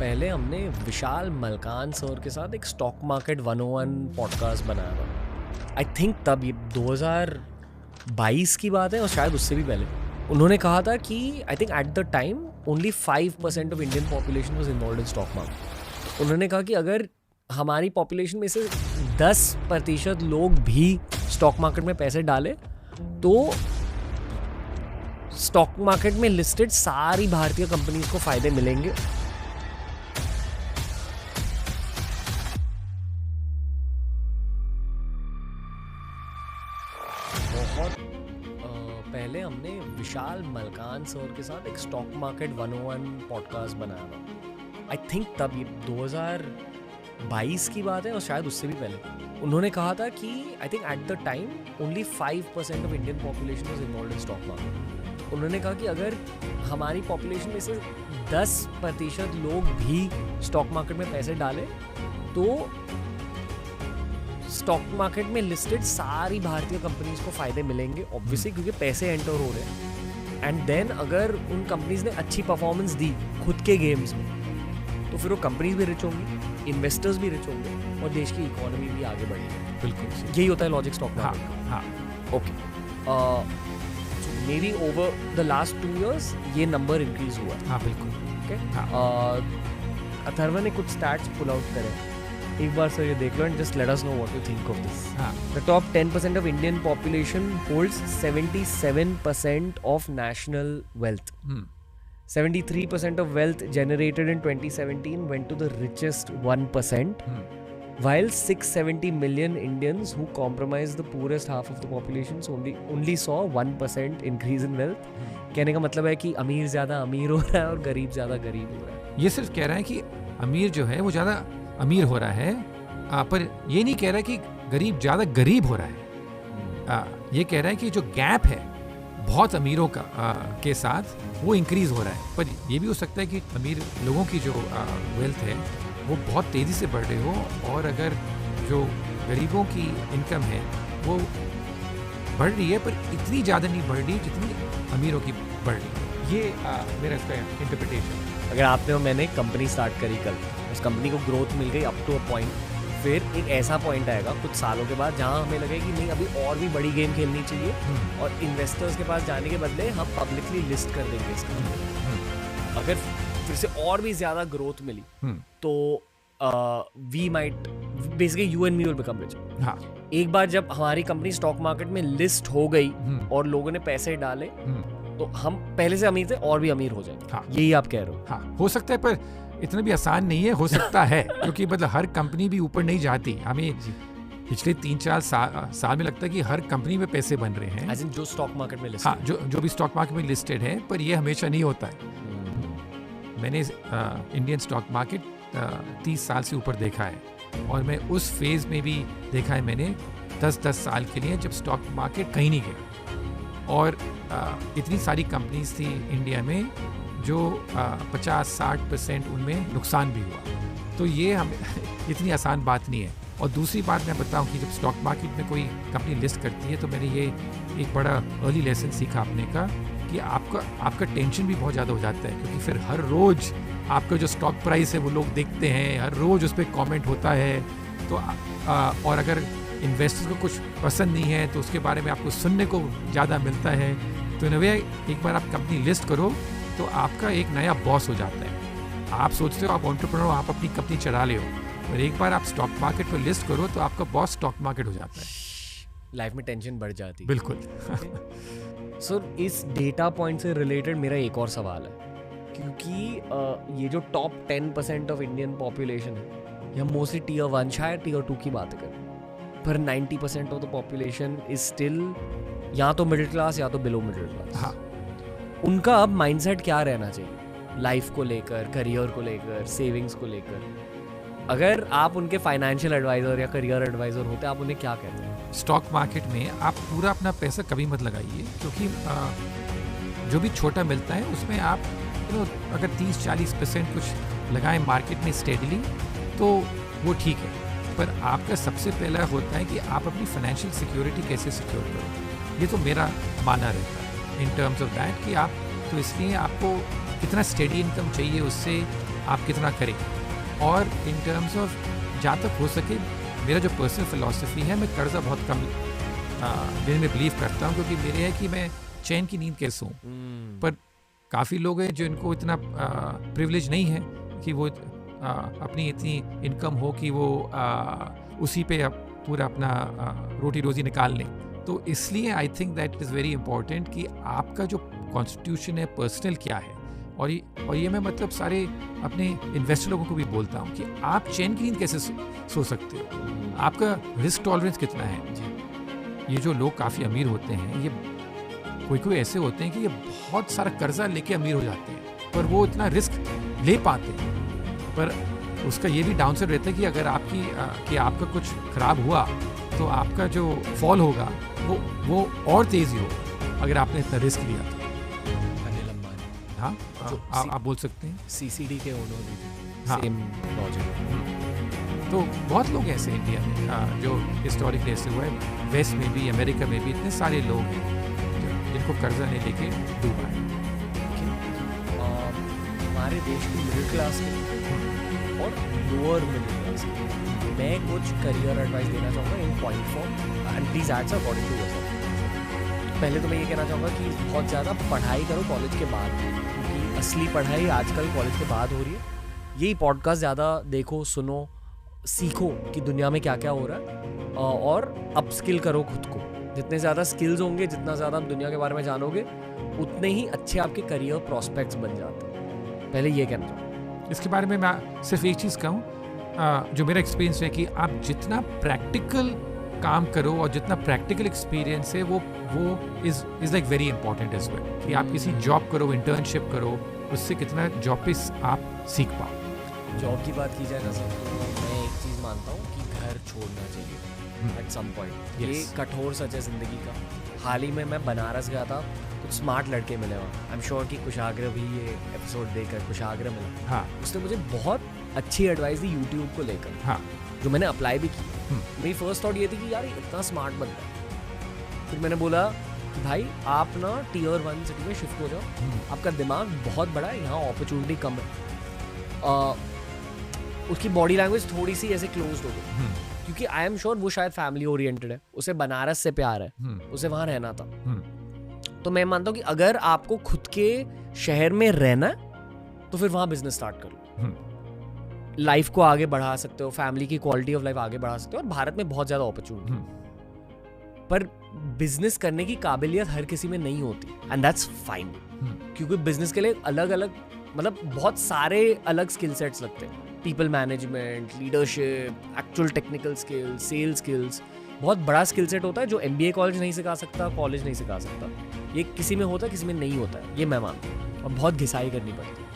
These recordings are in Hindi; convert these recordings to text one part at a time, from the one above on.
पहले हमने विशाल मलकान सर के साथ एक स्टॉक मार्केट 101 पॉडकास्ट बनाया था। आई थिंक तब ये 2022 की बात है और शायद उससे भी पहले। उन्होंने कहा था कि I think at the time only 5% of Indian population was involved in stock market. उन्होंने कहा कि अगर हमारी पॉपुलेशन में से 10% लोग भी स्टॉक मार्केट में पैसे डालें तो स्टॉक मार्केट में लिस्टेड सारी भारतीय कंपनीज को फायदे मिलेंगे। बहुत पहले हमने विशाल मलकान सर के साथ एक स्टॉक मार्केट 101 पॉडकास्ट बनाया था। आई थिंक तब ये 2022 की बात है और शायद उससे भी पहले। उन्होंने कहा था कि I think at the time only 5% of Indian population was involved in stock market. उन्होंने कहा कि अगर हमारी पॉपुलेशन में से 10% लोग भी स्टॉक मार्केट में पैसे डालें तो स्टॉक मार्केट में लिस्टेड सारी भारतीय कंपनीज को फायदे मिलेंगे ऑब्वियसली, क्योंकि पैसे एंटर हो रहे हैं। एंड देन अगर उन कंपनीज ने अच्छी परफॉर्मेंस दी खुद के गेम्स में तो फिर वो कंपनीज भी रिच होंगी, इन्वेस्टर्स भी रिच होंगे और देश की इकोनॉमी भी आगे बढ़ेगी। बिल्कुल यही होता है लॉजिक स्टॉक मार्केट। हाँ okay, may be over the last 2 years ये नंबर इंक्रीज हुआ। हाँ बिल्कुल। ओके, अथर्व ने कुछ स्टैट्स पुल आउट करे, एक बार सर ये देख लो and just let us know what you think of this. The top 10% of Indian population holds 77% of national wealth. 73% of wealth generated in 2017 went to the richest 1%, while 670 million Indians who comprise the poorest half of the population only saw 1% increase in wealth. कहने का मतलब है कि अमीर ज़्यादा अमीर हो रहा है और गरीब ज़्यादा गरीब हो रहा है। ये सिर्फ कह रहा है कि अमीर जो है वो ज़्यादा अमीर हो रहा है, पर ये नहीं कह रहा कि गरीब ज़्यादा गरीब हो रहा है। ये कह रहा है कि जो गैप है बहुत अमीरों का के साथ वो इंक्रीज हो रहा है। पर ये भी हो सकता है कि अमीर लोगों की जो वेल्थ है वो बहुत तेज़ी से बढ़ रही हो और अगर जो गरीबों की इनकम है वो बढ़ रही है पर इतनी ज़्यादा नहीं बढ़ रही जितनी अमीरों की बढ़ रही है। ये मेरा इसका इंटरप्रिटेशन। अगर आपने और मैंने कंपनी स्टार्ट करी कल, उस कंपनी को ग्रोथ मिल गई अप टू अ पॉइंट, फिर एक ऐसा पॉइंट आएगा कुछ सालों के बाद जहां हमें लगे कि नहीं अभी और भी बड़ी गेम खेलनी चाहिए और इन्वेस्टर्स के पास जाने के बदले हम पब्लिकली लिस्ट कर देंगे इसका। अगर फिर से और भी ज्यादा ग्रोथ मिली तो we might basically you and me will become rich. हाँ, एक बार जब हमारी कंपनी स्टॉक मार्केट में लिस्ट हो गई और लोगों ने पैसे डाले तो हम पहले से अमीर थे और भी अमीर हो जाएंगे। हाँ, यही आप कह रहे हो। हाँ, हो सकता है पर इतना भी आसान नहीं है। हो सकता है क्योंकि मतलब हर कंपनी भी ऊपर नहीं जाती। हमें पिछले 3-4 साल में लगता है कि हर कंपनी में पैसे बन रहे हैं, as in जो स्टॉक मार्केट में लिस्टेड। हाँ, जो भी स्टॉक मार्केट में लिस्टेड है, पर ये हमेशा नहीं होता है। मैंने इंडियन स्टॉक मार्केट 30 साल से ऊपर देखा है और मैं उस फेज में भी देखा है मैंने 10 साल के लिए जब स्टॉक मार्केट कहीं नहीं गया और इतनी सारी कंपनीज थी इंडिया में जो 50-60% उनमें नुकसान भी हुआ। तो ये हम इतनी आसान बात नहीं है। और दूसरी बात मैं बताऊं कि जब स्टॉक मार्केट में कोई कंपनी लिस्ट करती है तो मैंने ये एक बड़ा अर्ली लेसन सीखा अपने का कि आपका टेंशन भी बहुत ज़्यादा हो जाता है, क्योंकि फिर हर रोज़ आपका जो स्टॉक प्राइस है वो लोग देखते हैं, हर रोज़ उस पर कॉमेंट होता है। तो और अगर इन्वेस्टर्स को कुछ पसंद नहीं है तो उसके बारे में आपको सुनने को ज़्यादा मिलता है। तो इन वे एक बार आप कंपनी लिस्ट करो तो आपका एक नया बॉस हो जाता है। आप सोचते हो आप एंटरप्रेन्योर हो, आप अपनी कंपनी चला ले हो, और एक बार आप स्टॉक मार्केट पर लिस्ट करो तो आपका बॉस स्टॉक मार्केट हो जाता है। लाइफ में टेंशन बढ़ जाती है। बिल्कुल। सर इस डेटा पॉइंट से रिलेटेड मेरा एक और सवाल है, क्योंकि ये जो टॉप 10% ऑफ इंडियन पॉपुलेशन है ये मोस्टली टीयर 1 शायद टीयर 2 की बात करें, पर 90% of the population is still या तो मिडिल क्लास या तो बिलो मिडिल क्लास। हाँ, उनका अब माइंडसेट क्या रहना चाहिए लाइफ को लेकर, करियर को लेकर, सेविंग्स को लेकर? अगर आप उनके फाइनेंशियल एडवाइजर या करियर एडवाइजर होते आप उन्हें क्या कहते हैं? स्टॉक मार्केट में आप पूरा अपना पैसा कभी मत लगाइए, क्योंकि जो भी छोटा मिलता है उसमें आप अगर 30-40% कुछ लगाएं मार्केट में स्टेडली तो वो ठीक है। पर आपका सबसे पहला होता है कि आप अपनी फाइनेंशियल सिक्योरिटी कैसे सिक्योर करो। ये तो मेरा मानना रहता है इन टर्म्स ऑफ दैट कि आप तो इसलिए आपको कितना स्टेडी इनकम चाहिए, उससे आप कितना करें। और इन टर्म्स ऑफ जहाँ तक हो सके मेरा जो पर्सनल फिलॉसफी है, मैं कर्जा बहुत कम लेने में बिलीव करता हूँ, क्योंकि मेरे है कि मैं चैन की नींद कैसे हूँ। पर काफ़ी लोग हैं जो इनको इतना प्रिविलेज नहीं है कि वो अपनी इतनी इनकम हो कि वो उसी पे पूरा अपना रोटी रोज़ी निकाल लें। तो इसलिए I think that is very important कि आपका जो कॉन्स्टिट्यूशन है पर्सनल क्या है। और ये मैं मतलब सारे अपने इन्वेस्टर लोगों को भी बोलता हूँ कि आप चैन की नींद कैसे सो सकते हो, आपका रिस्क टॉलरेंस कितना है। ये जो लोग काफ़ी अमीर होते हैं, ये कोई ऐसे होते हैं कि ये बहुत सारा कर्जा लेके अमीर हो जाते हैं, पर वो इतना रिस्क ले पाते हैं। पर उसका ये भी डाउन साइड रहता है कि अगर आपका कुछ खराब हुआ तो आपका जो फॉल होगा वो और तेज़ी होगा अगर आपने इतना रिस्क लिया तो। हाँ, आप बोल सकते हैं CCD के ओनर भी थे, हाँ, सेम प्रोजेक्ट। तो बहुत लोग ऐसे इंडिया में जो हिस्टोरिकली ऐसे हुआ है, वेस्ट में भी अमेरिका में भी इतने सारे लोग हैं जिनको कर्जा नहीं लेके डूबा है। हमारे देश की मिडिल क्लास और लोअर मिडिल क्लास मैं कुछ करियर एडवाइस देना चाहूँगा in point form, and please answer according to yourself. पहले तो मैं ये कहना चाहूँगा कि बहुत ज़्यादा पढ़ाई करो कॉलेज के बाद, क्योंकि असली पढ़ाई आजकल कॉलेज के बाद हो रही है। यही पॉडकास्ट ज़्यादा देखो, सुनो, सीखो कि दुनिया में क्या क्या हो रहा है, और अपस्किल करो खुद को। जितने ज़्यादा स्किल्स होंगे, जितना ज़्यादा आप दुनिया के बारे में जानोगे, उतने ही अच्छे आपके करियर प्रॉस्पेक्ट्स बन जाते हैं। पहले ये कहना चाहूँगा। इसके बारे में मैं सिर्फ एक चीज़ कहूँ, जो मेरा एक्सपीरियंस है कि आप जितना प्रैक्टिकल काम करो और जितना प्रैक्टिकल एक्सपीरियंस है वो is like very important as well. कि आप किसी जॉब करो, इंटर्नशिप करो, उससे कितना जॉब पे आप सीख पाओ। जॉब की बात की जाए ना सर, तो मैं एक चीज़ मानता हूँ कि घर छोड़ना चाहिए एट सम पॉइंट। ये कठोर सच है ज़िंदगी का। हाल ही में मैं बनारस गया था, कुछ स्मार्ट लड़के मिले वहाँ। आई एम श्योर कि कुशाग्र भी ये एपिसोड देखकर कुशाग्र मिला। हाँ, उसने मुझे बहुत अच्छी एडवाइस दी यूट्यूब को लेकर, हाँ, जो मैंने अप्लाई भी की। मेरी फर्स्ट थॉट ये थी कि यार ये इतना स्मार्ट बनता है। फिर मैंने बोला कि भाई आप ना Tier 1 सिटी में शिफ्ट हो जाओ, आपका दिमाग बहुत बड़ा है, यहाँ अपॉर्चुनिटी कम है। उसकी बॉडी लैंग्वेज थोड़ी सी ऐसे क्लोज्ड हो गई, क्योंकि आई एम श्योर वो शायद फैमिली ओरिएंटेड है, उसे बनारस से प्यार है, उसे वहाँ रहना था। तो मैं मानता हूँ कि अगर आपको खुद के शहर में रहना है तो फिर वहाँ बिजनेस स्टार्ट कर लो। लाइफ को आगे बढ़ा सकते हो, फैमिली की क्वालिटी ऑफ लाइफ आगे बढ़ा सकते हो, और भारत में बहुत ज़्यादा अपॉर्चुनिटी। पर बिजनेस करने की काबिलियत हर किसी में नहीं होती, एंड दैट्स फाइन। क्योंकि बिजनेस के लिए अलग अलग, मतलब बहुत सारे अलग स्किल सेट्स लगते हैं। People management, leadership, actual technical skills, sales skills, बहुत बड़ा स्किल सेट होता है जो MBA कॉलेज नहीं सिखा सकता, कॉलेज नहीं सिखा सकता। ये किसी में होता है, किसी में नहीं होता है, ये मैं मानता हूँ, और बहुत घिसाई करनी पड़ती है।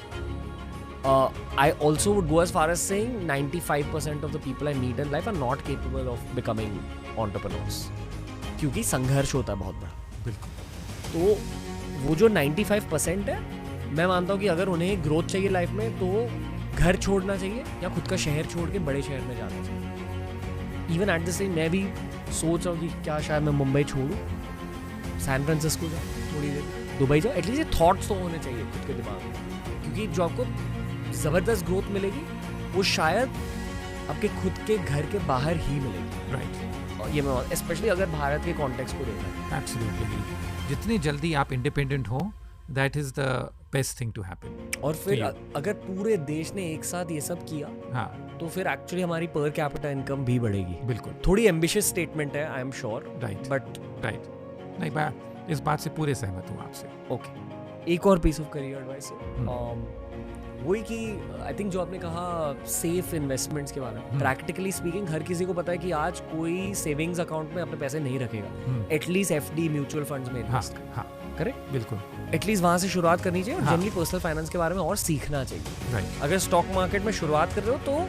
I also would go as far as saying 95% of the people I meet in life are not capable of becoming entrepreneurs, क्योंकि संघर्ष होता है बहुत बड़ा। बिल्कुल। तो वो जो 95% है, मैं मानता हूँ कि अगर उन्हें ग्रोथ चाहिए लाइफ में तो घर छोड़ना चाहिए या खुद का शहर छोड़ के बड़े शहर में जाना चाहिए। इवन एट द सेम मैं भी सोच रहा हूँ कि क्या शायद मैं मुंबई छोड़ूं, सैन फ्रांसिस्को जाऊँ थोड़ी देर, दुबई जाऊँ। एटलीस्ट ये थॉट्स तो होने चाहिए खुद के दिमाग में, क्योंकि जो आपको ज़बरदस्त ग्रोथ मिलेगी वो शायद आपके खुद के घर के बाहर ही मिलेगी। राइट। और ये मैं स्पेशली अगर भारत के कॉन्टेक्स्ट को देखना है। एब्सोल्युटली। जितनी जल्दी आप इंडिपेंडेंट हो, that is the best thing to happen. और फिर अगर पूरे देश ने एक साथ ये सब किया, हाँ, तो फिर एक्चुअली हमारी पर कैपिटा इनकम भी बढ़ेगी। बिल्कुल। थोड़ी एम्बिशियस स्टेटमेंट है, I am sure, right, but right. नहीं, मैं इस बात से पूरे सहमत हूँ आपसे। ओके, एक और पीस ऑफ करियर एडवाइस है, वही कि आई थिंक जो आपने कहा सेफ इन्वेस्टमेंट्स के बारे में। प्रैक्टिकली स्पीकिंग हर किसी को पता है कि आज कोई सेविंग्स अकाउंट में अपने पैसे नहीं रखेगा, एटलीस्ट FD म्यूचुअल फंड्स में इन्वेस्ट करेक्ट। बिल्कुल। एटलीस्ट वहाँ से शुरुआत करनी चाहिए, और जनरली पर्सनल फाइनेंस के बारे में और सीखना चाहिए। राइट। अगर स्टॉक मार्केट में शुरुआत कर रहे हो तो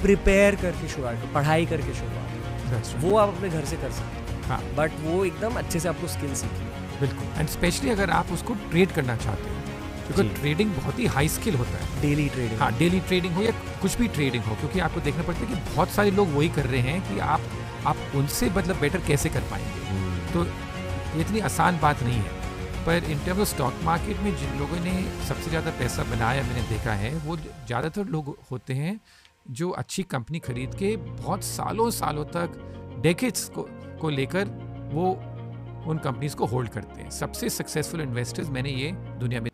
प्रिपेयर करके शुरुआत करो, पढ़ाई करके शुरुआत करो। वो आप अपने घर से कर सकते हो, बट वो एकदम अच्छे से आपको स्किल सीखिए। बिल्कुल। एंड स्पेशली अगर आप उसको ट्रेड करना चाहते हो, क्योंकि ट्रेडिंग बहुत ही हाई स्किल होता है। डेली ट्रेडिंग, हाँ, डेली ट्रेडिंग हो या कुछ भी ट्रेडिंग हो, क्योंकि आपको देखना पड़ता है कि बहुत सारे लोग वही कर रहे हैं कि आप उनसे मतलब बेटर कैसे कर पाएंगे। तो ये इतनी आसान बात नहीं है। पर in terms of stock market में जिन लोगों ने सबसे ज़्यादा पैसा बनाया मैंने देखा है वो ज़्यादातर लोग होते हैं जो अच्छी कंपनी खरीद के बहुत सालों सालों तक डेकेड्स को लेकर वो उन कंपनीज को होल्ड करते हैं। सबसे सक्सेसफुल इन्वेस्टर्स मैंने ये दुनिया में